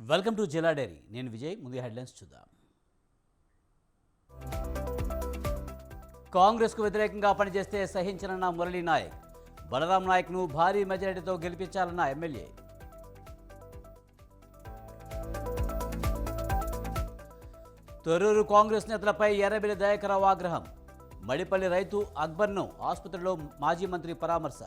Welcome to జిల్లా dairy. నేను విజయ్. ముందు హెడ్లైన్స్ చూద్దాం. కాంగ్రెస్కు వ్యతిరేకంగా పనిచేస్తే సహించనన్న మురళీ నాయక్. బలరాం నాయక్ను భారీ మెజారిటీతో గెలిపించాలన్న ఎమ్మెల్యే. తొర్రూరు కాంగ్రెస్ నేతలపై ఎర్రబెల్లి దయాకర్రావు ఆగ్రహం. మడిపల్లి రైతు అక్బర్ను ఆసుపత్రిలో మాజీ మంత్రి పరామర్శ.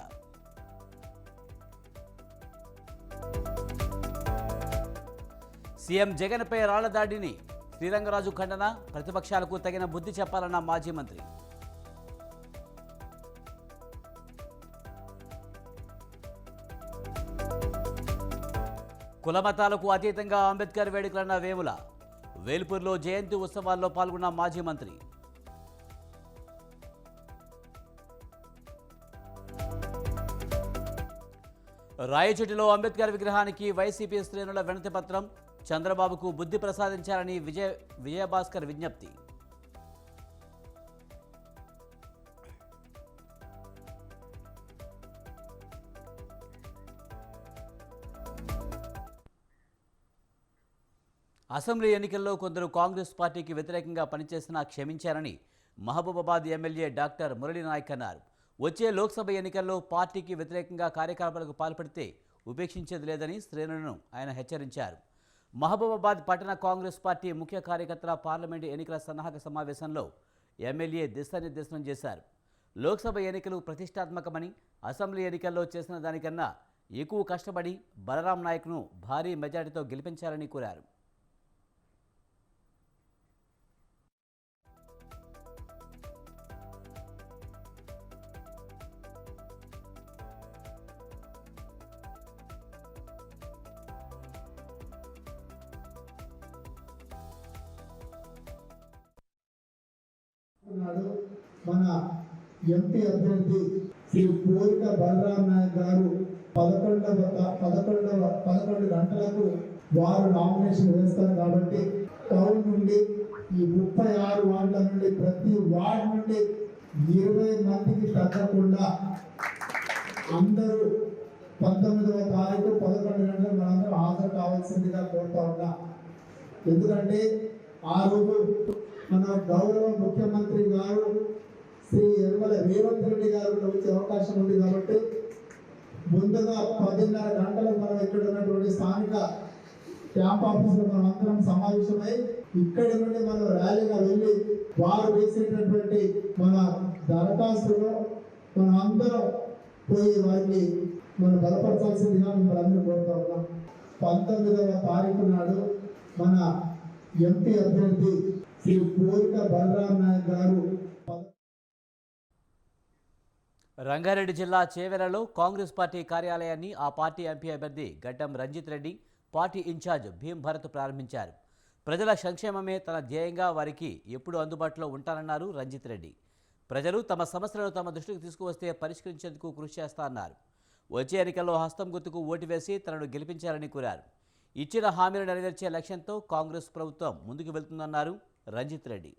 సీఎం జగన్పై రాళ్ల దాడిని శ్రీరంగరాజు ఖండన. ప్రతిపక్షాలకు తగిన బుద్ధి చెప్పాలన్న మాజీ మంత్రి. కులమతాలకు అతీతంగా అంబేద్కర్ వేడుకలన్న వేముల. వేల్పూర్లో జయంతి ఉత్సవాల్లో పాల్గొన్న మాజీ మంత్రి. రాయచోటిలో అంబేద్కర్ విగ్రహానికి వైసీపీ శ్రేణుల వినతి పత్రం. చంద్రబాబుకు బుద్ధి ప్రసాదించాలని విజయభాస్కర్ విజ్ఞప్తి. అసెంబ్లీ ఎన్నికల్లో కొందరు కాంగ్రెస్ పార్టీకి వ్యతిరేకంగా పనిచేసినా క్షమించారని మహబూబాబాద్ ఎమ్మెల్యే డాక్టర్ మురళీ నాయక్ అన్నారు. వచ్చే లోక్సభ ఎన్నికల్లో పార్టీకి వ్యతిరేకంగా కార్యకలాపాలకు పాల్పడితే ఉపేక్షించేది లేదని శ్రేణులను ఆయన హెచ్చరించారు. మహబూబాబాద్ పట్టణ కాంగ్రెస్ పార్టీ ముఖ్య కార్యకర్తల పార్లమెంటు ఎన్నికల సన్నాహక సమావేశంలో ఎమ్మెల్యే దిశానిర్దేశనం చేశారు. లోక్సభ ఎన్నికలు ప్రతిష్టాత్మకమని, అసెంబ్లీ ఎన్నికల్లో చేసిన దానికన్నా ఎక్కువ కష్టపడి బలరాం నాయక్ను భారీ మెజారిటీతో గెలిపించాలని కోరారు. మన ఎంపీ అభ్యర్థి శ్రీ కోరిక బలరాం నాయక్ గారు 11 గంటలకు వారు నామినేషన్ వేస్తారు. కాబట్టి టౌన్ నుండి ఈ 36 వార్డుల నుండి ప్రతి వార్డు నుండి 20 మందికి తగ్గకుండా అందరూ 19వ తారీఖు 11 గంటలకు మనందరం హాజరు కావాల్సిందిగా కోరుతా ఉన్నా. ఎందుకంటే ఆ రోజు మన గౌరవ ముఖ్యమంత్రి గారు శ్రీ యనమల రేవంత్ రెడ్డి గారు వచ్చే అవకాశం ఉంది. కాబట్టి ముందుగా 10:30 గంటలకు మనం ఇక్కడ ఉన్నటువంటి స్థానిక క్యాంప్ ఆఫీసులో మనం అందరం సమావేశమై ఇక్కడి నుండి మనం ర్యాలీగా వెళ్ళి వారు వేసేటటువంటి మన దరఖాస్తులో మనం అందరం పోయి వారికి మనం బలపరచాల్సిందిగా మిమ్మల్ని అందరూ కోరుతా ఉన్నాం. 19వ తారీఖు నాడు మన ఎంపీ అభ్యర్థి శ్రీ కోరిక బలరాం నాయక్ గారు. రంగారెడ్డి జిల్లా చేవెలలో కాంగ్రెస్ పార్టీ కార్యాలయాన్ని ఆ పార్టీ ఎంపీ అభ్యర్థి గడ్డం రంజిత్ రెడ్డి, పార్టీ ఇన్ఛార్జ్ భీం భరత్ ప్రారంభించారు. ప్రజల సంక్షేమమే తన ధ్యేయంగా వారికి ఎప్పుడు అందుబాటులో ఉంటానన్నారు రంజిత్ రెడ్డి. ప్రజలు తమ సమస్యలను తమ దృష్టికి తీసుకువస్తే పరిష్కరించేందుకు కృషి చేస్తా అన్నారు. వచ్చే ఎన్నికల్లో హస్తం గుర్తుకు ఓటు వేసి తనను గెలిపించాలని కోరారు. ఇచ్చిన హామీలు నెరవేర్చే లక్ష్యంతో కాంగ్రెస్ ప్రభుత్వం ముందుకు వెళ్తుందన్నారు రంజిత్ రెడ్డి.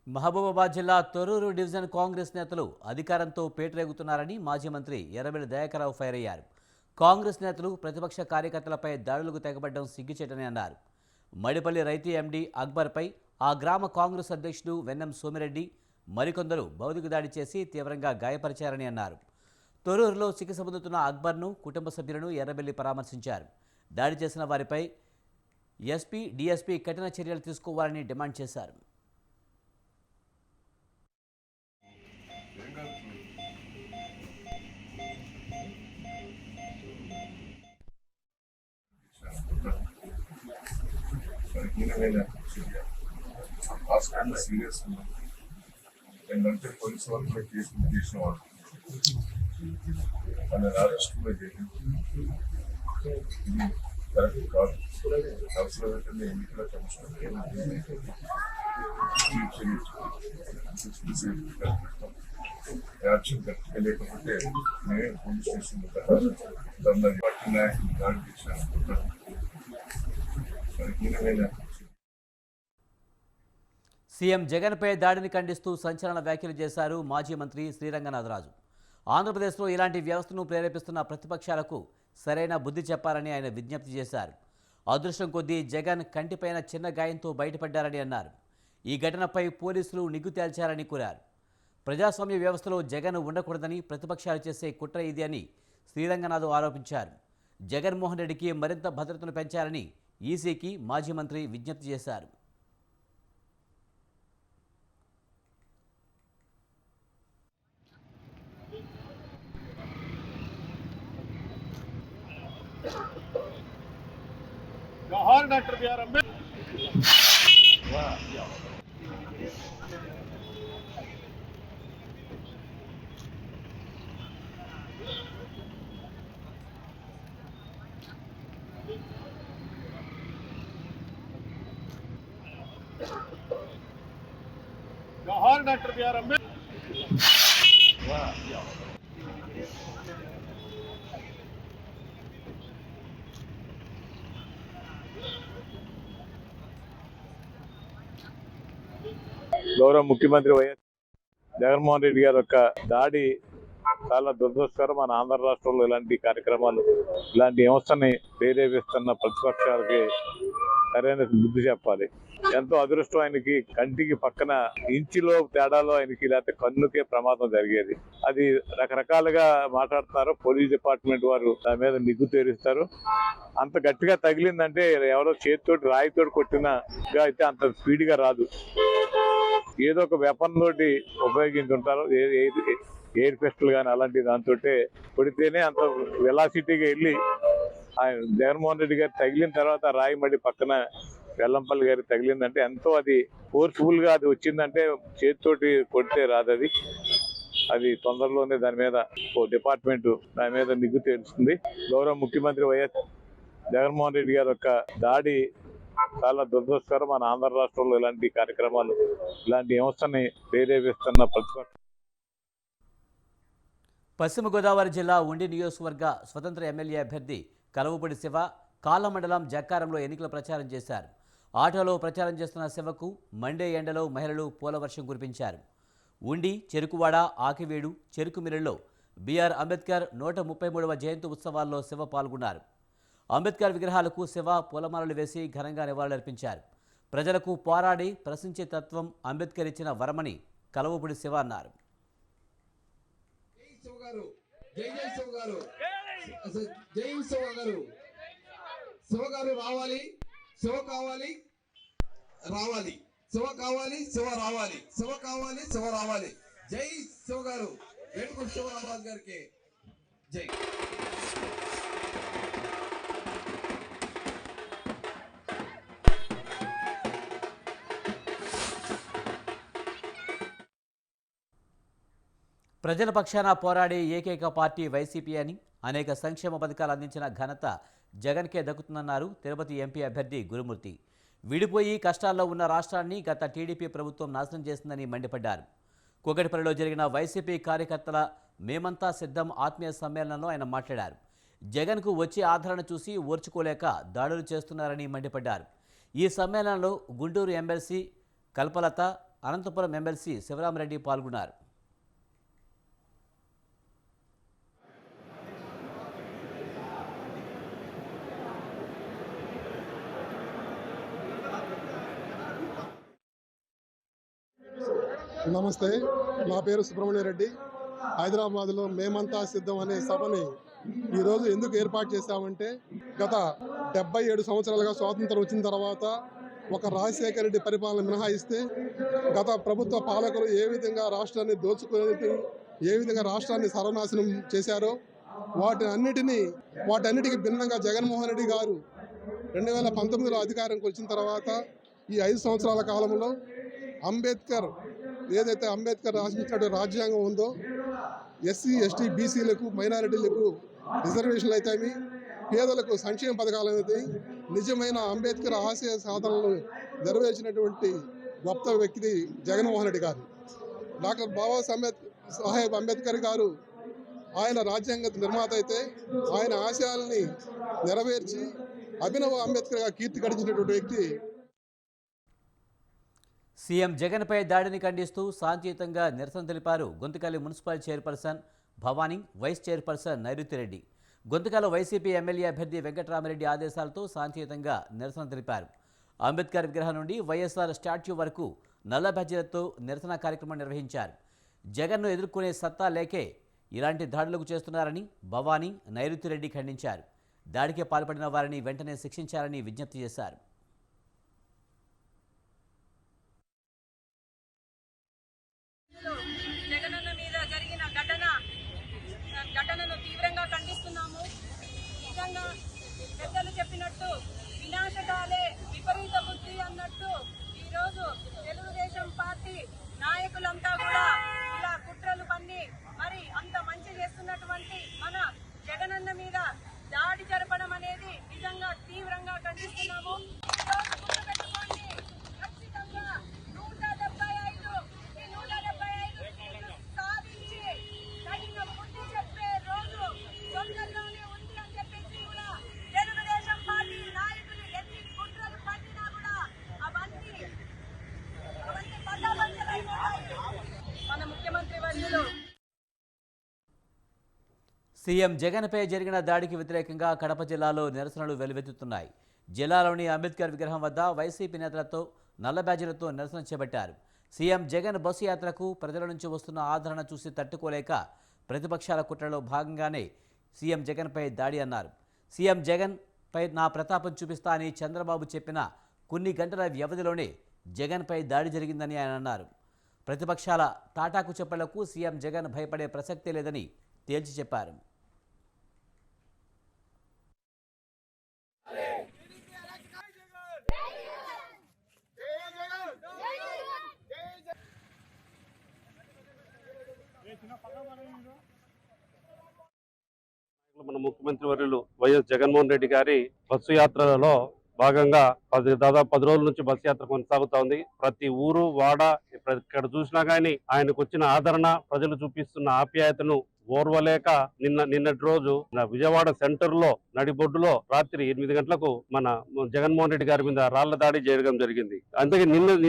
మహబూబాబాద్ జిల్లా తొర్రూరు డివిజన్ కాంగ్రెస్ నేతలు అధికారంతో పేటరేగుతున్నారని మాజీ మంత్రి ఎర్రబెల్లి దయాకర్రావు ఫైర్ అయ్యారు. కాంగ్రెస్ నేతలు ప్రతిపక్ష కార్యకర్తలపై దాడులకు తెగబడ్డం సిగ్గుచేటని అన్నారు. మడిపల్లి రైతు ఎండీ అక్బర్పై ఆ గ్రామ కాంగ్రెస్ అధ్యక్షుడు వెన్నం సోమిరెడ్డి మరికొందరు భౌతిక దాడి చేసి తీవ్రంగా గాయపరిచారని అన్నారు. తొర్రూరులో చికిత్స పొందుతున్న అక్బర్ను, కుటుంబ సభ్యులను ఎర్రబెల్లి పరామర్శించారు. దాడి చేసిన వారిపై ఎస్పీ, డీఎస్పీ కఠిన చర్యలు తీసుకోవాలని డిమాండ్ చేశారు. సీరియస్ ఏంటంటే పోలీసు వాళ్ళు కేసు బుక్ చేసిన వాళ్ళు మన అరెస్ట్ కూడా చేయలేదు. ఇది కరెక్ట్ కాదు. అవసరం ఏంటంటే ఎన్నికల కమిషన్ యాక్షన్ కరెక్ట్గా లేకపోతే నేను పోలీస్ స్టేషన్ ధర్నా పార్టీ నాయకులు దాడి చేశాను. సీఎం జగన్పై దాడిని ఖండిస్తూ సంచలన వ్యాఖ్యలు చేశారు మాజీ మంత్రి శ్రీరంగనాథరాజు. ఆంధ్రప్రదేశ్లో ఇలాంటి వ్యవస్థను ప్రేరేపిస్తున్న ప్రతిపక్షాలకు సరైన బుద్ధి చెప్పాలని ఆయన విజ్ఞప్తి చేశారు. అదృష్టం కొద్దీ జగన్ కంటిపైన చిన్న గాయంతో బయటపడ్డారని అన్నారు. ఈ ఘటనపై పోలీసులు నిగ్గు తేల్చారని కోరారు. ప్రజాస్వామ్య వ్యవస్థలో జగన్ ఉండకూడదని ప్రతిపక్షాలు చేసే కుట్ర ఇది అని శ్రీరంగనాథ్ ఆరోపించారు. జగన్మోహన్ రెడ్డికి మరింత భద్రతను పెంచాలని ఈసీకి మాజీ మంత్రి విజ్ఞప్తి చేశారు. जोहार डॉक्टर बी.आर. अम्बेडकर। जोहार डॉक्टर बी.आर. अम्बेडकर। గౌరవ ముఖ్యమంత్రి వైఎస్ జగన్మోహన్ రెడ్డి గారి యొక్క దాడి చాలా దురదృష్టకరం. మన ఆంధ్ర రాష్ట్రంలో ఇలాంటి కార్యక్రమాలు, ఇలాంటి వ్యవస్థని ప్రేరేపిస్తున్న ప్రతిపక్షాలకి సరైన బుద్ధి చెప్పాలి. ఎంతో అదృష్టం, ఆయనకి కంటికి పక్కన ఇంచిలో తేడాలో ఆయనకి లేకపోతే కన్నుకే ప్రమాదం జరిగేది. అది రకరకాలుగా మాట్లాడుతున్నారు. పోలీస్ డిపార్ట్మెంట్ వారు దాని మీద నిగ్గు తేరుస్తారు. అంత గట్టిగా తగిలిందంటే ఎవరో చేతితోటి రాయితోటి కొట్టినా అయితే అంత స్పీడ్గా రాదు. ఏదో ఒక వెపన్ తోటి ఉపయోగించుంటారు, ఎయిర్ పిస్టల్ కానీ అలాంటి దాంతో కొడితేనే అంత వెలాసిటీగా వెళ్ళి ఆయన జగన్మోహన్ రెడ్డి గారు తగిలిన తర్వాత రాయి మళ్ళీ పక్కన వెల్లంపల్లి గారి తగిలిందంటే ఎంతో అది ఫోర్స్ఫుల్ గా అది వచ్చిందంటే చేతితోటి కొడితే రాదు. అది తొందరలోనే దాని మీద ఓ డిపార్ట్మెంట్ దాని మీద నిగ్గు తేలుస్తుంది. గౌరవ ముఖ్యమంత్రి వైఎస్ జగన్మోహన్ రెడ్డి గారి యొక్క దాడి చాలా దురదృష్టకరం. మన ఆంధ్ర రాష్ట్రంలో ఇలాంటి కార్యక్రమాలు, ఇలాంటి వ్యవస్థని ప్రేరేపిస్తున్న ప్రతిపక్ష. పశ్చిమ గోదావరి జిల్లా ఉండి నియోజకవర్గ స్వతంత్ర ఎమ్మెల్యే అభ్యర్థి కలవపూడి శివ కాళ్ళ మండలం జక్కారంలో ఎన్నికల ప్రచారం చేశారు. ఆటోలో ప్రచారం చేస్తున్న శివకు మండే ఎండలో మహిళలు పూలవర్షం కురిపించారు. ఉండి, చెరుకువాడ, ఆకివీడు, చెరుకు మిల్లుల్లో బి.ఆర్. అంబేద్కర్ 133వ జయంతి ఉత్సవాల్లో శివ పాల్గొన్నారు. అంబేద్కర్ విగ్రహాలకు శివ పూలమాలలు వేసి ఘనంగా నివాళులర్పించారు. ప్రజలకు పోరాడి ప్రశ్నించే తత్వం అంబేద్కర్ ఇచ్చిన వరమని కలవపూడి శివ అన్నారు. శివ గారు రావాలి, శివ కావాలి, రావాలి, శివ కావాలి, శివ రావాలి, శివ కావాలి, శివ రావాలి. జై శివ గారు. వేడుకొండ శివరామరాజు గారికి జై. ప్రజల పక్షాన పోరాడే ఏకైక పార్టీ వైసీపీ అని, అనేక సంక్షేమ పథకాలు అందించిన ఘనత జగన్కే దక్కుతుందన్నారు తిరుపతి ఎంపీ అభ్యర్థి గురుమూర్తి. విడిపోయి కష్టాల్లో ఉన్న రాష్ట్రాన్ని గత టీడీపీ ప్రభుత్వం నాశనం చేసిందని మండిపడ్డారు. కూకటిపల్లిలో జరిగిన వైసీపీ కార్యకర్తల మేమంతా సిద్ధం ఆత్మీయ సమ్మేళనంలో ఆయన మాట్లాడారు. జగన్కు వచ్చే ఆదరణ చూసి ఓర్చుకోలేక దాడులు చేస్తున్నారని మండిపడ్డారు. ఈ సమ్మేళనంలో గుంటూరు ఎమ్మెల్సీ కల్పలత, అనంతపురం ఎమ్మెల్సీ శివరామరెడ్డి పాల్గొన్నారు. నమస్తే, నా పేరు సుబ్రహ్మణ్య రెడ్డి. హైదరాబాద్లో మేమంతా సిద్ధం అనే సభని ఈరోజు ఎందుకు ఏర్పాటు చేశామంటే, గత 77 సంవత్సరాలుగా స్వాతంత్రం వచ్చిన తర్వాత ఒక రాజశేఖర రెడ్డి పరిపాలన మినహాయిస్తే గత ప్రభుత్వ పాలకులు ఏ విధంగా రాష్ట్రాన్ని దోచుకుని, ఏ విధంగా రాష్ట్రాన్ని సర్వనాశనం చేశారో వాటన్నిటికీ భిన్నంగా జగన్మోహన్ రెడ్డి గారు 2019లో అధికారంకి వచ్చిన తర్వాత ఈ 5 సంవత్సరాల కాలంలో ఏదైతే అంబేద్కర్ రాసినటువంటి రాజ్యాంగం ఉందో, ఎస్సీ, ఎస్టీ, బీసీలకు, మైనారిటీలకు రిజర్వేషన్లు అయితేమి, పేదలకు సంక్షేమ పథకాలు అయితే నిజమైన అంబేద్కర్ ఆశయ సాధనలు నెరవేర్చినటువంటి గొప్ప వ్యక్తి జగన్మోహన్ రెడ్డి గారు. డాక్టర్ బాబాసాహెబ్ అంబేద్కర్ గారు ఆయన రాజ్యాంగ నిర్మాత అయితే ఆయన ఆశయాల్ని నెరవేర్చి అభినవ అంబేద్కర్గా కీర్తి గడించినటువంటి వ్యక్తి. సీఎం జగన్పై దాడిని ఖండిస్తూ శాంతియుతంగా నిరసన తెలిపారు Guntakal municipal chairperson Bhavani, vice chairperson Nairuthi Reddy. Guntakal YCP MLA అభ్యర్థి వెంకటరామిరెడ్డి ఆదేశాలతో శాంతియుతంగా నిరసన తెలిపారు. అంబేద్కర్ విగ్రహం నుండి వైఎస్ఆర్ స్టాట్యూ వరకు నల్ల బ్యాడ్జీలతో నిరసన కార్యక్రమం నిర్వహించారు. జగన్ను ఎదుర్కొనే సత్తా లేకే ఇలాంటి దాడులకు చేస్తున్నారని భవానీ, నైరుతిరెడ్డి ఖండించారు. దాడికి పాల్పడిన వారిని వెంటనే శిక్షించాలని విజ్ఞప్తి చేశారు. జగనన్న మీద జరిగిన ఘటనను తీవ్రంగా ఖండిస్తున్నాము. నిజంగా పెద్దలు చెప్పినట్టు వినాశకాలే విపరీత బుద్ధి అన్నట్టు ఈరోజు తెలుగుదేశం పార్టీ నాయకులంతా కూడా ఇలా కుట్రలు పన్ని మరి అంత మంచి చేస్తున్నటువంటి మన జగనన్న మీద దాడి జరపడం అనేది నిజంగా తీవ్రంగా ఖండిస్తున్నాము. ఖచ్చితంగా 175 సాధించి తగిన బుద్ధి చెప్పే రోజు తొందరలోనే ఉంది అని చెప్పేసి కూడా తెలుగుదేశం పార్టీ నాయకులు ఎన్ని కుట్రలు పట్టినా కూడా అవన్నీ పటాపంచలైపోతాయి. మన ముఖ్యమంత్రి వర్యులు సీఎం జగన్పై జరిగిన దాడికి వ్యతిరేకంగా కడప జిల్లాలో నిరసనలు వెల్లువెత్తుతున్నాయి. జిల్లాలోని అంబేద్కర్ విగ్రహం వద్ద వైసీపీ నేతలతో నల్ల బ్యాడ్జీలతో నిరసన చేపట్టారు. సీఎం జగన్ బస్సు యాత్రకు ప్రజల నుంచి వస్తున్న ఆదరణ చూసి తట్టుకోలేక ప్రతిపక్షాల కుట్రలో భాగంగానే సీఎం జగన్పై దాడి అన్నారు. సీఎం జగన్పై నా ప్రతాపం చూపిస్తా అని చంద్రబాబు చెప్పిన కొన్ని గంటల వ్యవధిలోనే జగన్పై దాడి జరిగిందని ఆయన అన్నారు. ప్రతిపక్షాల తాటాకు చెప్పలకు సీఎం జగన్ భయపడే ప్రసక్తే లేదని తేల్చి చెప్పారు. మన ముఖ్యమంత్రి వర్యులు వైఎస్ జగన్మోహన్ రెడ్డి గారి బస్సు యాత్రలో భాగంగా దాదాపు 10 రోజుల నుంచి బస్సు యాత్ర కొనసాగుతా ఉంది. ప్రతి ఊరు వాడ ఇక్కడ చూసినా గానీ ఆయనకు వచ్చిన ఆదరణ, ప్రజలు చూపిస్తున్న ఆప్యాయతను ఓర్వలేక నిన్నటి రోజు విజయవాడ సెంటర్ లో నడిబొడ్డులో రాత్రి 8 గంటలకు మన జగన్మోహన్ రెడ్డి గారి మీద రాళ్ల దాడి చేయడం జరిగింది. అందుకే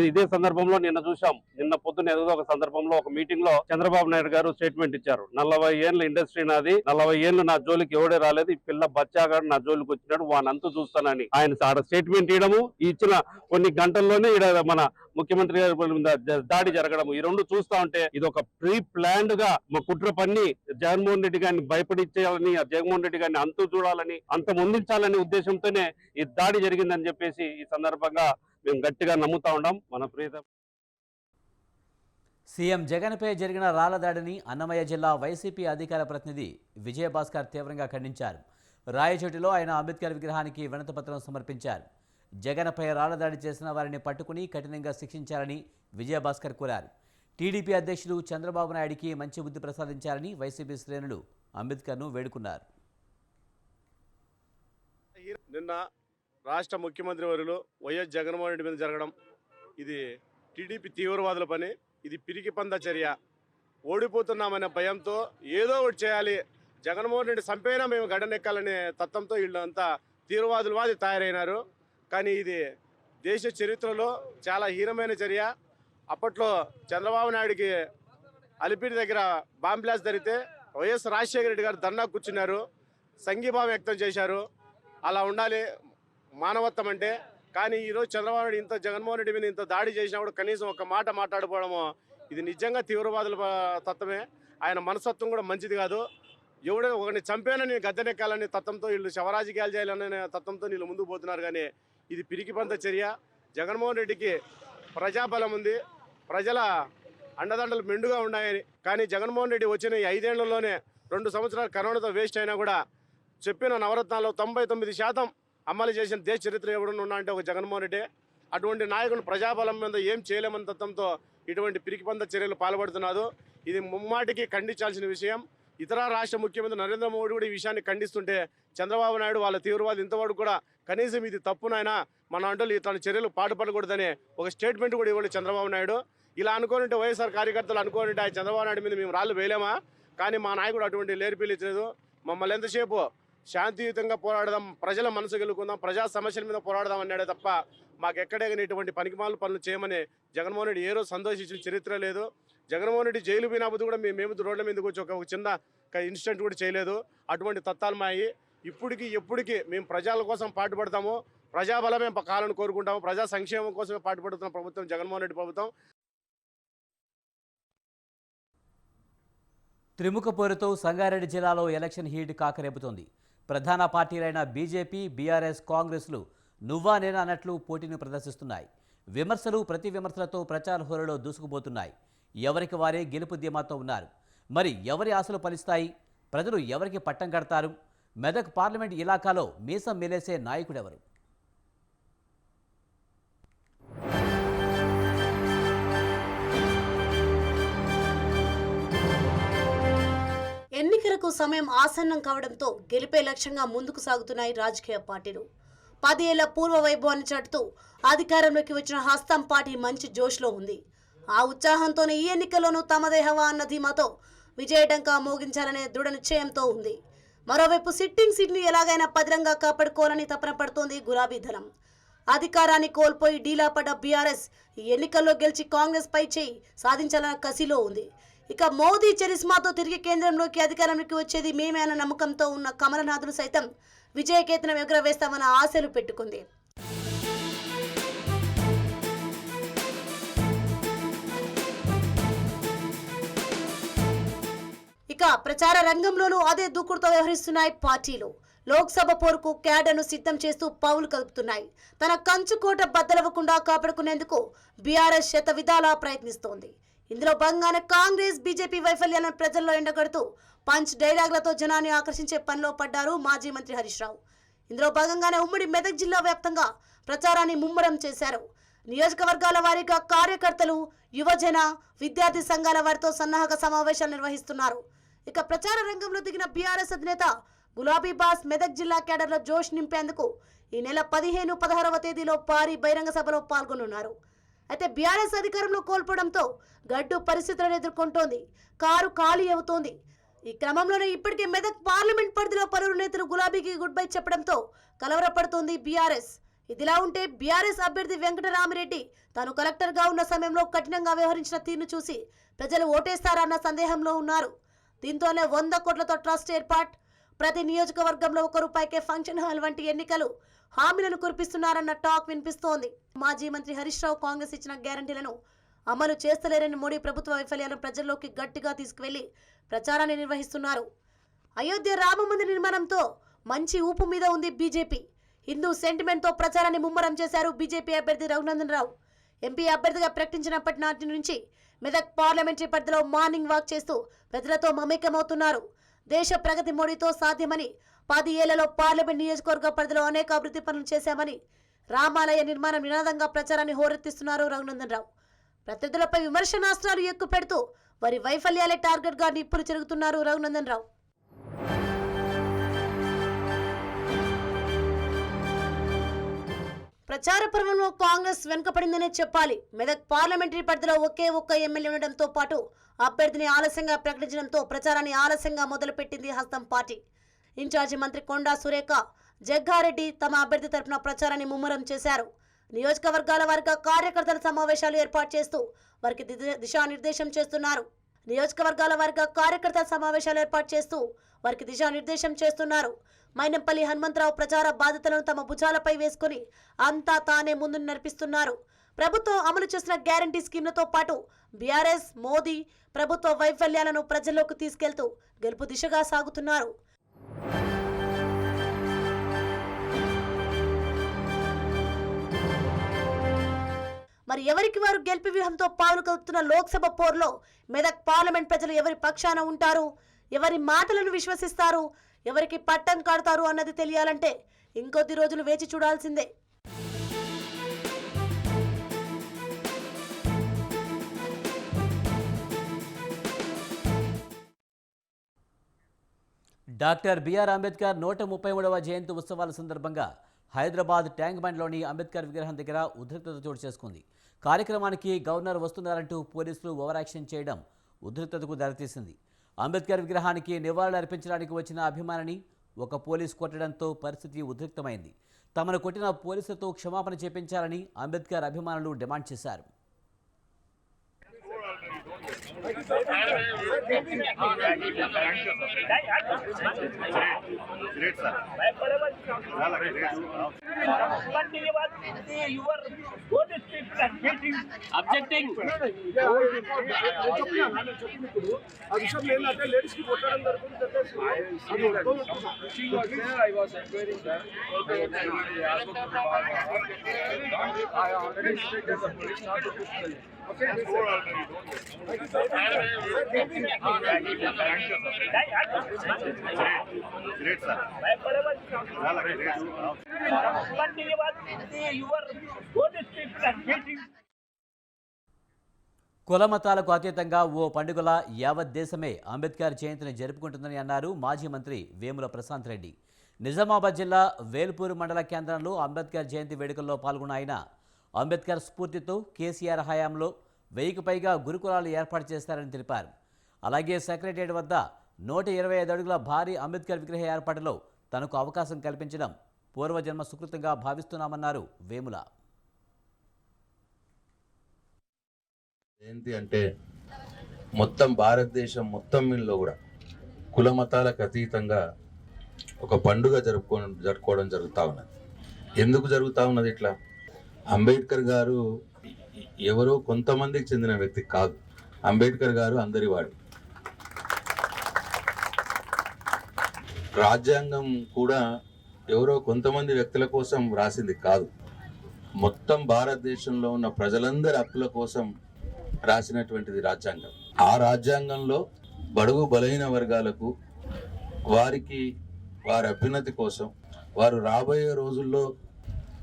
ఇదే సందర్భంలో నిన్న చూసాం. నిన్న పొద్దున ఏదో ఒక సందర్భంలో ఒక మీటింగ్ లో చంద్రబాబు నాయుడు గారు స్టేట్మెంట్ ఇచ్చారు. 40 ఏళ్ళ ఇండస్ట్రీ నాది, 40 ఏళ్ళు నా జోలికి ఎవడే రాలేదు, ఈ పిల్ల బచ్చాగాడు నా జోలికి వచ్చినాడు, వానంతా చూస్తానని ఆయన స్టేట్మెంట్ ఇవ్వడము, ఇచ్చిన కొన్ని గంటల్లోనే మన ముఖ్యమంత్రి గారి మీద దాడి జరగడము, ఈ రెండు చూస్తా ఉంటే ఇది ఒక ప్రీ ప్లాన్డ్ గా మా కుట్ర పన్ని జగన్మోహన్ రెడ్డి గారిని భయపడిచ్చేయాలని, జగన్మోహన్ రెడ్డి గారిని అంతు చూడాలని, అంత ముందించాలనే ఉద్దేశంతోనే ఈ దాడి జరిగిందని చెప్పేసి ఈ సందర్భంగా మేము గట్టిగా నమ్ముతా ఉన్నాం. మన ప్రియత సీఎం జగన్పై జరిగిన రాళ్ల దాడిని అన్నమయ్య జిల్లా వైసీపీ అధికార ప్రతినిధి విజయభాస్కర్ తీవ్రంగా ఖండించారు. రాయచోటిలో ఆయన అంబేద్కర్ విగ్రహానికి వినతిపత్రం సమర్పించారు. జగన్పై రాళ్ల దాడి చేసిన వారిని పట్టుకుని కఠినంగా శిక్షించాలని విజయభాస్కర్ కోరారు. టీడీపీ అధ్యక్షులు చంద్రబాబు నాయుడికి మంచి బుద్ధి ప్రసాదించాలని వైసీపీ శ్రేణులు అంబేద్కర్ను వేడుకున్నారు. నిన్న రాష్ట్ర ముఖ్యమంత్రి వర్యులు వైఎస్ జగన్మోహన్ రెడ్డి మీద జరగడం ఇది టీడీపీ తీవ్రవాదుల పని. ఇది పిరికి పంద చర్య. ఓడిపోతున్నామనే భయంతో ఏదో ఒకటి చేయాలి, జగన్మోహన్ రెడ్డి చంపైనా మేము గడనెక్కాలనే తత్వంతో వీళ్ళంతా తీవ్రవాదులవాది తయారైనారు. కానీ ఇది దేశ చరిత్రలో చాలా హీనమైన చర్య. అప్పట్లో చంద్రబాబు నాయుడికి అలిపిరి దగ్గర బాంబ్ బ్లాస్ట్ జరిగితే వైఎస్ రాజశేఖర రెడ్డి గారు ధర్నా కూర్చున్నారు, సంఘీభావం వ్యక్తం చేశారు. అలా ఉండాలి మానవత్వం అంటే. కానీ ఈరోజు చంద్రబాబు నాయుడు ఇంత జగన్మోహన్ రెడ్డి మీద ఇంత దాడి చేసినప్పుడు కనీసం ఒక మాట మాట్లాడుకోవడము ఇది నిజంగా తీవ్రవాదుల తత్వమే. ఆయన మనస్తత్వం కూడా మంచిది కాదు. ఎవడో ఒకరిని చంపానని గద్దెనెక్కాలనే తత్వంతో వీళ్ళు శవరాజకీయాలు చేయాలనే తత్వంతో వీళ్ళు ముందుకు పోతున్నారు. కానీ ఇది పిరికిపంత చర్య. జగన్మోహన్ రెడ్డికి ప్రజాబలం ఉంది, ప్రజల అండదండలు మెండుగా ఉన్నాయని. కానీ జగన్మోహన్ రెడ్డి వచ్చిన ఈ 5 ఏళ్లలోనే 2 సంవత్సరాలు కరోనాతో వేస్ట్ అయినా కూడా చెప్పిన నవరత్నాల్లో 99% అమలు చేసిన దేశ చరిత్ర ఎవడన్నా ఉన్నా అంటే ఒక జగన్మోహన్ రెడ్డి. అటువంటి నాయకులు ప్రజాబలం మీద ఏం చేయలేమని తత్వంతో ఇటువంటి పిరికిపంద చర్యలు పాల్పడుతున్నారు. ఇది ముమ్మాటికి ఖండించాల్సిన విషయం. ఇతర రాష్ట్ర ముఖ్యమంత్రి నరేంద్ర మోడీ కూడా ఈ విషయాన్ని ఖండిస్తుంటే చంద్రబాబు నాయుడు వాళ్ళ తీవ్రవాది ఇంతవరకు కూడా కనీసం ఇది తప్పునైనా మన అంటూ ఇట్లాంటి చర్యలు పాటుపడకూడదనే ఒక స్టేట్మెంట్ కూడా ఇవ్వాలి చంద్రబాబు నాయుడు. ఇలా అనుకోనింటే వైఎస్ఆర్ కార్యకర్తలు అనుకోనింటే ఆయన చంద్రబాబు నాయుడు మీద మేము రాళ్ళు వేయలేమా? కానీ మా నాయకుడు అటువంటి లేర్పీలిచ్చలేదు. మమ్మల్ని ఎంతసేపు శాంతియుతంగా పోరాడదాం, ప్రజల మనసు గెలుకుందాం, ప్రజా సమస్యల మీద పోరాడదాం అన్నాడే తప్ప మాకెక్కడే కానీ ఇటువంటి పనికిమాల పనులు చేయమని జగన్మోహన్ రెడ్డి ఏ రోజు సంతోషించిన చరిత్ర లేదు. జగన్మోహన్ రెడ్డి జైలు పోయినప్పుడు కూడా మేము రోడ్ల మీదకి వచ్చి ఒక చిన్న ఇన్సిడెంట్ కూడా చేయలేదు. అటువంటి తత్వాలు మాయి. ఇప్పటికీ ఎప్పటికీ మేము ప్రజల కోసం పాటుపడతాము. ప్రజాబలమే కావాలని కోరుకుంటాము. ప్రజా సంక్షేమం కోసమే పాటుపడుతున్న ప్రభుత్వం జగన్మోహన్ రెడ్డి ప్రభుత్వం. త్రిముఖ పోరుతో సంగారెడ్డి జిల్లాలో ఎలక్షన్ హీట్ కాకరేపుతోంది. ప్రధాన పార్టీలైన బీజేపీ, బీఆర్ఎస్, కాంగ్రెస్లు నువ్వా నేనా అన్నట్లు పోటీని ప్రదర్శిస్తున్నాయి. విమర్శలు, ప్రతి విమర్శలతో ప్రచార హోరులో దూసుకుపోతున్నాయి. ఎవరికి వారే గెలుపు ధీమాతో ఉన్నారు. మరి ఎవరి ఆశలు ఫలిస్తాయి? ప్రజలు ఎవరికి పట్టం కడతారు? మెదక్ పార్లమెంట్ ఇలాకాలో మీసం మేలేసే నాయకుడెవరు? ఎన్నికలకు సమయం ఆసన్నం కావడంతో గెలిపే లక్ష్యంగా ముందుకు సాగుతున్నాయి రాజకీయ పార్టీలు. 10 ఏళ్ల పూర్వ వైభవాన్ని చాటుతూ అధికారంలోకి వచ్చిన హస్తం పార్టీ మంచి జోష్లో ఉంది. ఆ ఉత్సాహంతోనే ఈ ఎన్నికల్లోనూ తమదే హవా అన్న ధీమాతో విజయడంకా మోగించాలనే దృఢ నిశ్చయంతో ఉంది. మరోవైపు సిట్టింగ్ సీట్ను ఎలాగైనా పదిలంగా కాపాడుకోవాలని తపన పడుతోంది గులాబీ దళం. అధికారాన్ని కోల్పోయి డీలా పడ్డ బీఆర్ఎస్ ఈ ఎన్నికల్లో గెలిచి కాంగ్రెస్ పై చేయి సాధించాలన్న కసిలో ఉంది. ఇక మోదీ చరిస్మాతో తిరిగి కేంద్రంలోకి అధికారంలోకి వచ్చేది మేమే అన్న నమ్మకంతో ఉన్న కమలనాథులు సైతం విజయకేతనం ఎగురవేస్తామన్న ఆశలు పెట్టుకుంది. ఇక ప్రచార రంగంలోనూ అదే దూకుడుతో వ్యవహరిస్తున్నాయి పార్టీలు. లోక్సభ పోరుకు క్యాడర్ను సిద్ధం చేస్తూ పావులు కలుపుతున్నాయి. తన కంచుకోట బద్దలవ్వకుండా కాపాడుకునేందుకు బీఆర్ఎస్ శత విధాలా ప్రయత్నిస్తోంది. ఇందులో భాగంగానే కాంగ్రెస్, బీజేపీ వైఫల్యాలను ప్రజల్లో ఎండగడుతూ పంచ్ డైలాగులతో జనాన్ని ఆకర్షించే పనిలో పడ్డారు మాజీ మంత్రి హరీష్ రావు. ఇందులో భాగంగానే ఉమ్మడి మెదక్ జిల్లా వ్యాప్తంగా ప్రచారాన్ని ముమ్మరం చేశారు. నియోజకవర్గాల వారీగా కార్యకర్తలు, యువజన, విద్యార్థి సంఘాల వారితో సన్నాహక సమావేశాలు నిర్వహిస్తున్నారు. ఇక ప్రచార రంగంలో దిగిన బీఆర్ఎస్ అధినేత గులాబీ బాస్ మెదక్ జిల్లా కేడర్లో జోష్ నింపేందుకు ఈ నెల 15, 16వ తేదీలో భారీ బహిరంగ సభలో పాల్గొనున్నారు. అయితే బీఆర్ఎస్ అధికారంలో కోల్పోవడంతో గడ్డు పరిస్థితులను ఎదుర్కొంటోంది. కారు ఖాళీ అవుతోంది. ఈ క్రమంలోనే ఇప్పటికే మెదక్ పార్లమెంట్ పరిధిలో పలువురు నేతలు గులాబీకి గుడ్ బై చెప్పడంతో కలవరపడుతోంది బీఆర్ఎస్. ఇదిలా ఉంటే బీఆర్ఎస్ అభ్యర్థి వెంకటరామిరెడ్డి తాను కలెక్టర్గా ఉన్న సమయంలో కఠినంగా వ్యవహరించిన తీరును చూసి ప్రజలు ఓటేస్తారన్న సందేహంలో ఉన్నారు. దీంతోనే 100 కోట్లతో ట్రస్ట్ ఏర్పాటు, ప్రతి నియోజకవర్గంలో ₹1 ఫంక్షన్ హాల్ వంటి ఎన్నికలు హామీలను కురిపిస్తున్నారన్న టాక్ వినిపిస్తోంది. మాజీ మంత్రి హరీష్ రావు కాంగ్రెస్ ఇచ్చిన గ్యారంటీలను అమలు చేస్తలేరని మోడీ ప్రభుత్వ వైఫల్యాలను ప్రజల్లోకి గట్టిగా తీసుకువెళ్లి ప్రచారాన్ని నిర్వహిస్తున్నారు. అయోధ్య రామ మందిర నిర్మాణంతో మంచి ఊపు మీద ఉంది బీజేపీ. హిందూ సెంటిమెంట్తో ప్రచారాన్ని ముమ్మరం చేశారు బీజేపీ అభ్యర్థి రఘునందన్ రావు. ఎంపీ అభ్యర్థిగా ప్రకటించినప్పటి నాటి నుంచి మెదక్ పార్లమెంటరీ పరిధిలో మార్నింగ్ వాక్ చేస్తూ ప్రజలతో మమేకమవుతున్నారు. దేశ ప్రగతి మోడీతో సాధ్యమని, 10 ఏళ్లలో పార్లమెంట్ నియోజకవర్గ పరిధిలో అనేక అభివృద్ధి పనులు చేశామని రామాలయ నిర్మాణం నినాదంగా ప్రచారాన్ని హోరెత్తిస్తున్నారు రఘునందన్ రావు. ప్రత్యర్థులపై విమర్శనాస్త్రాలు ఎక్కువ పెడుతూ వారి వైఫల్యాలే టార్గెట్గా నిప్పులు చెరుగుతున్నారు రఘునందన్ రావు. ప్రచార పర్వంలో కాంగ్రెస్ వెనుకపడిందనే చెప్పాలి. మెదక్ పార్లమెంటరీ పరిధిలో ఒకే ఒక్క ఎమ్మెల్యే ఉండడంతో పాటు అభ్యర్థిని ఆలస్యంగా ప్రకటించడంతో ప్రచారాన్ని ఆలస్యంగా మొదలుపెట్టింది హస్తం పార్టీ. ఇన్ఛార్జి మంత్రి కొండా సురేఖ, జగ్గారెడ్డి తమ అభ్యర్థి తరపున ప్రచారాన్ని ముమ్మరం చేశారు. నియోజకవర్గాల వారిగా కార్యకర్తల సమావేశాలు ఏర్పాటు చేస్తూ వారికి దిశానిర్దేశం చేస్తున్నారు. మైనంపల్లి హనుమంతరావు ప్రచార బాధ్యతలను తమ భుజాలపై వేసుకుని అంతా తానే ముందు నడిపిస్తున్నారు. ప్రభుత్వం అమలు చేసిన గ్యారంటీ స్కీమ్లతో పాటు బీఆర్ఎస్, మోదీ ప్రభుత్వ వైఫల్యాలను ప్రజల్లోకి తీసుకెళ్తూ గెలుపు దిశగా సాగుతున్నారు. మరి ఎవరికి వారు గెలుపు వ్యూహంతో పాలు కలుపుతున్న లోక్సభ పోరులో మెదక్ పార్లమెంట్ ప్రజలు ఎవరి పక్షాన ఉంటారు, ఎవరి మాటలను విశ్వసిస్తారు, ఎవరికి పట్టం కడతారు అన్నది తెలియాలంటే ఇంకొద్ది రోజులు వేచి చూడాల్సిందే. డాక్టర్ బిఆర్ అంబేద్కర్ 133వ జయంతి ఉత్సవాల సందర్భంగా హైదరాబాద్ ట్యాంక్ బండ్లోని అంబేద్కర్ విగ్రహం దగ్గర ఉద్రిక్తత చోటు చేసుకుంది. కార్యక్రమానికి గవర్నర్ వస్తున్నారంటూ పోలీసులు ఓవరాక్షన్ చేయడం ఉద్రిక్తతకు దారితీసింది. అంబేద్కర్ విగ్రహానికి నివాళులు అర్పించడానికి వచ్చిన అభిమానిని ఒక పోలీసు కొట్టడంతో పరిస్థితి ఉద్రిక్తమైంది. తమను కొట్టిన పోలీసులతో క్షమాపణ చేపించాలని అంబేద్కర్ అభిమానులు డిమాండ్ చేశారు. కుల మతాలకు అతీతంగా ఓ పండుగల యావత్ దేశమే అంబేద్కర్ జయంతిని జరుపుకుంటుందని అన్నారు మాజీ మంత్రి వేముల ప్రశాంత్ రెడ్డి. నిజామాబాద్ జిల్లా వేల్పూర్ మండల కేంద్రంలో అంబేద్కర్ జయంతి వేడుకల్లో పాల్గొన్న ఆయన అంబేద్కర్ స్ఫూర్తితో కేసీఆర్ హయాంలో 1000కి పైగా గురుకులాలు ఏర్పాటు చేస్తారని తెలిపారు. అలాగే సెక్రటేరియట్ వద్ద 125 అడుగుల భారీ అంబేద్కర్ విగ్రహ ఏర్పాటులో తనకు అవకాశం కల్పించడం పూర్వజన్మ సుకృతంగా భావిస్తున్నామన్నారు వేముల. జయంతి అంటే మొత్తం భారతదేశం మొత్తం మీలో కూడా కుల మతాలకు అతీతంగా ఒక పండుగ జరుపుకోవడం జరుగుతూ ఉన్నది. ఎందుకు జరుగుతూ ఉన్నది ఇట్లా? అంబేద్కర్ గారు ఎవరో కొంతమందికి చెందిన వ్యక్తి కాదు. అంబేద్కర్ గారు అందరివాడు. రాజ్యాంగం కూడా ఎవరో కొంతమంది వ్యక్తుల కోసం రాసింది కాదు. మొత్తం భారతదేశంలో ఉన్న ప్రజలందరి హక్కుల కోసం రాసినటువంటిది రాజ్యాంగం. ఆ రాజ్యాంగంలో బడుగు బలహీన వర్గాలకు వారికి వారి అభ్యున్నతి కోసం వారు రాబోయే రోజుల్లో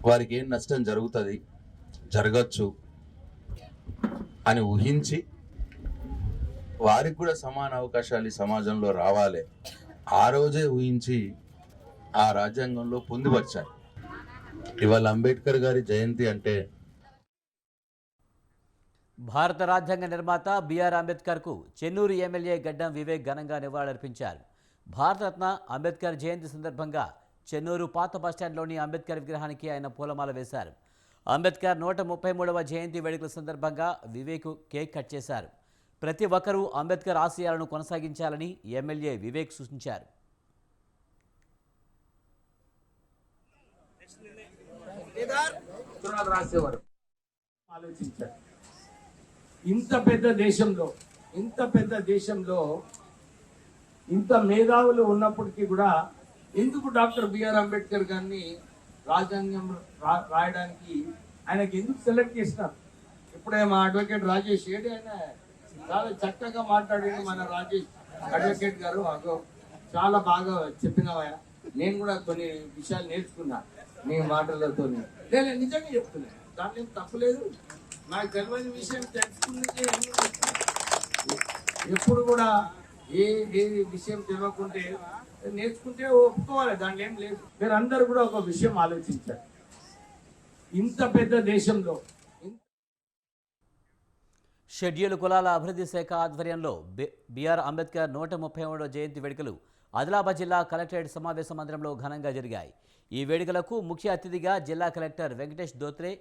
వారికి ఏం నష్టం జరుగుతుంది, జరగచ్చు అని ఊహించి వారికి కూడా సమాన అవకాశాలు ఈ సమాజంలో రావాలి, ఆ రోజే ఊహించి ఆ రాజ్యాంగంలో పొందుపరిచారు. ఇవాళ అంబేద్కర్ గారి జయంతి అంటే భారత రాజ్యాంగ నిర్మాత బిఆర్ అంబేద్కర్కు చెన్నూరు ఎమ్మెల్యే గడ్డం వివేక్ ఘనంగా నివాళులర్పించారు. భారతరత్న అంబేద్కర్ జయంతి సందర్భంగా చెన్నూరు పాత బస్టాండ్లోని అంబేద్కర్ విగ్రహానికి ఆయన పూలమాల వేశారు. అంబేద్కర్ 133వ జయంతి వేడుకల సందర్భంగా వివేక్ కేక్ కట్ చేశారు. ప్రతి ఒక్కరూ అంబేద్కర్ ఆశయాలను కొనసాగించాలని ఎమ్మెల్యే వివేక్ సూచించారు. రాసేవారు ఆలోచించారు. ఇంత పెద్ద దేశంలో ఇంత మేధావులు ఉన్నప్పటికీ కూడా ఎందుకు డాక్టర్ బిఆర్ అంబేద్కర్ గారిని రాజ్యాంగం రాయడానికి ఆయనకి ఎందుకు సెలెక్ట్ చేసినారు? ఇప్పుడే మా అడ్వకేట్ రాజేష్ ఏడి ఆయన చాలా చక్కగా మాట్లాడాడు. మన రాజేష్ అడ్వకేట్ గారు చాలా బాగా చెప్పినవా. నేను కూడా కొన్ని విషయాలు నేర్చుకున్నా నీ మాటలతో. నేను నిజంగా చెప్తున్నా, దాంట్లో ఏం తప్పులేదు. నాకు తెలియని విషయం తెలుసుకున్నది. ఎప్పుడు కూడా ఏ విషయం తెలియకుంటే నేర్చుకుంటే ఒప్పుకోవాలి, దాంట్లో ఏం లేదు. మీరు అందరూ కూడా ఒక విషయం ఆలోచించారు. ఇంత పెద్ద దేశంలో షెడ్యూల్ కులాల అభివృద్ధి శాఖ ఆధ్వర్యంలో బిఆర్ అంబేద్కర్ 133వ జయంతి వేడుకలు ఆదిలాబాద్ జిల్లా కలెక్టరేట్ సమావేశ మందిరంలో ఘనంగా జరిగాయి. ఈ వేడుకలకు ముఖ్య అతిథిగా జిల్లా collector Venkatesh Dhotre,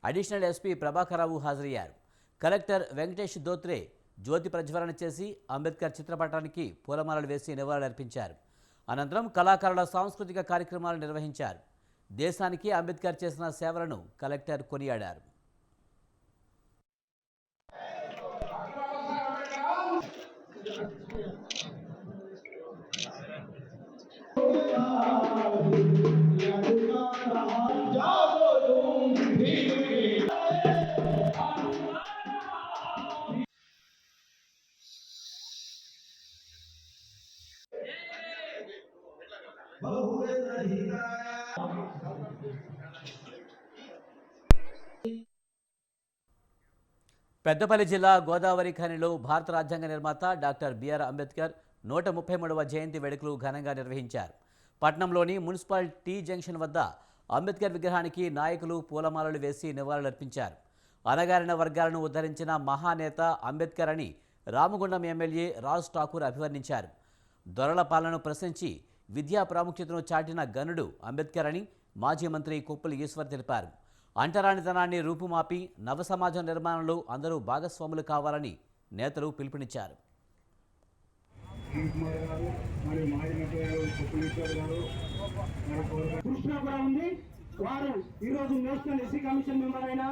additional SP Prabhakara Rao హాజరయ్యారు. కలెక్టర్ వెంకటేష్ దోత్రే జ్యోతి ప్రజ్వలన చేసి అంబేద్కర్ చిత్రపటానికి పూలమాలలు వేసి నివాళులర్పించారు. అనంతరం కళాకారుల సాంస్కృతిక కార్యక్రమాలు నిర్వహించారు. దేశానికి అంబేద్కర్ చేసిన సేవలను కలెక్టర్ కొనియాడారు. పెద్దపల్లి జిల్లా గోదావరి ఖనిలో భారత రాజ్యాంగ నిర్మాత డాక్టర్ బిఆర్ అంబేద్కర్ 133వ జయంతి వేడుకలు ఘనంగా నిర్వహించారు. పట్నంలోని మున్సిపల్ టీ జంక్షన్ వద్ద అంబేద్కర్ విగ్రహానికి నాయకులు పూలమాలలు వేసి నివాళులర్పించారు. అణగారిన వర్గాలను ఉద్ధరించిన మహానేత అంబేద్కర్ అని రామగుండం ఎమ్మెల్యే రాజ్ ఠాకూర్ అభివర్ణించారు. దొరల పాలనను ప్రశ్నించి విద్యా ప్రాముఖ్యతను చాటిన గనుడు అంబేద్కర్ అని మాజీ మంత్రి కొప్పుల ఈశ్వర్ తెలిపారు. అంటరానితనాన్ని రూపుమాపి నవ సమాజం నిర్మాణంలో అందరూ భాగస్వాములు కావాలని నేతలు పిలుపునిచ్చారు. కృష్ణ కూడా ఉంది. వారు ఈరోజు నేషనల్ ఎస్సీ కమిషన్ మెంబర్ అయిన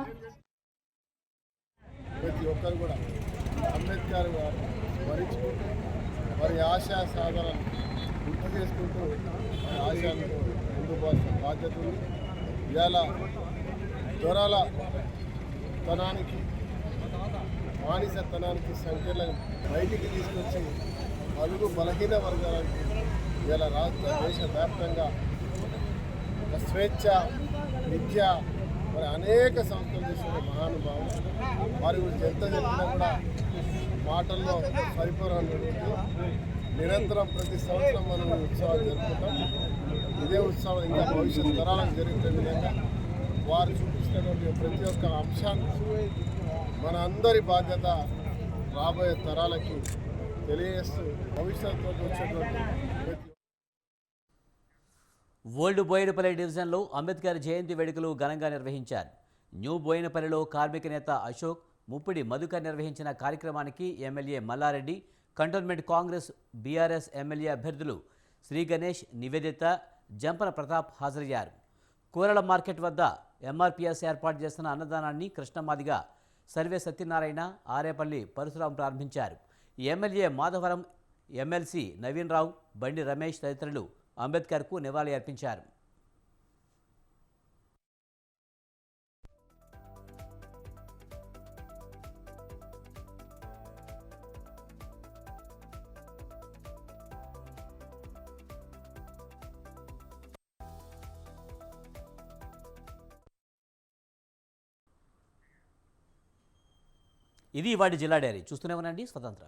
ప్రతి ఒక్కరు కూడా అంబేద్కర్ గారు స్మరించుకుంటూ వారి ఆశా సాధనను గుర్తు చేసుకుంటూ వారి ఆశయాలను ముందుకు పోవాల్సిన బాధ్యత ఉంది. ఇవాళ దొరల తనానికి బానిసతనానికి సంఖ్యలను బయటికి తీసుకొచ్చి బలుగు బలహీన వర్గాలకు ఇలా దేశవ్యాప్తంగా ఒక స్వేచ్ఛ విద్య మరి అనేక సంస్థలు చేసిన మహానుభావులు వారి గురించి ఎంత చెప్పినా కూడా మాటల్లో సరిపోరాని నిరంతరం ప్రతి సంవత్సరం మనం ఈ ఉత్సవాలు జరుపుకుంటాం. ఇదే ఉత్సవం ఇంకా భవిష్యత్ తరాలకు జరిగే విధంగా వారు చూపించినటువంటి ప్రతి ఒక్క అంశాన్ని మన అందరి బాధ్యత రాబోయే తరాలకి తెలియజేస్తూ భవిష్యత్తులో వచ్చేటువంటి ఓల్డ్ బోయినపల్లి డివిజన్లో అంబేద్కర్ జయంతి వేడుకలు ఘనంగా నిర్వహించారు. న్యూ బోయినపల్లిలో కార్మిక నేత అశోక్, ముప్పిడి మధుకర్ నిర్వహించిన కార్యక్రమానికి MLA Mallareddy, Cantonment Congress BRS MLA అభ్యర్థులు శ్రీ గణేష్, నివేదిత, జంపన ప్రతాప్ హాజరయ్యారు. కూరల మార్కెట్ వద్ద ఎంఆర్పీఎస్ ఏర్పాటు చేస్తున్న అన్నదానాన్ని కృష్ణమాదిగా, సర్వే సత్యనారాయణ, ఆరేపల్లి పరశురాం ప్రారంభించారు. ఎమ్మెల్యే మాధవరం, ఎమ్మెల్సీ నవీన్ రావు, బండి రమేష్ తదితరులు అంబేద్కర్కు నివాళి అర్పించారు. ఇది వాటి జిల్లా డైరీ. చూస్తూనే ఉండండి స్వతంత్ర.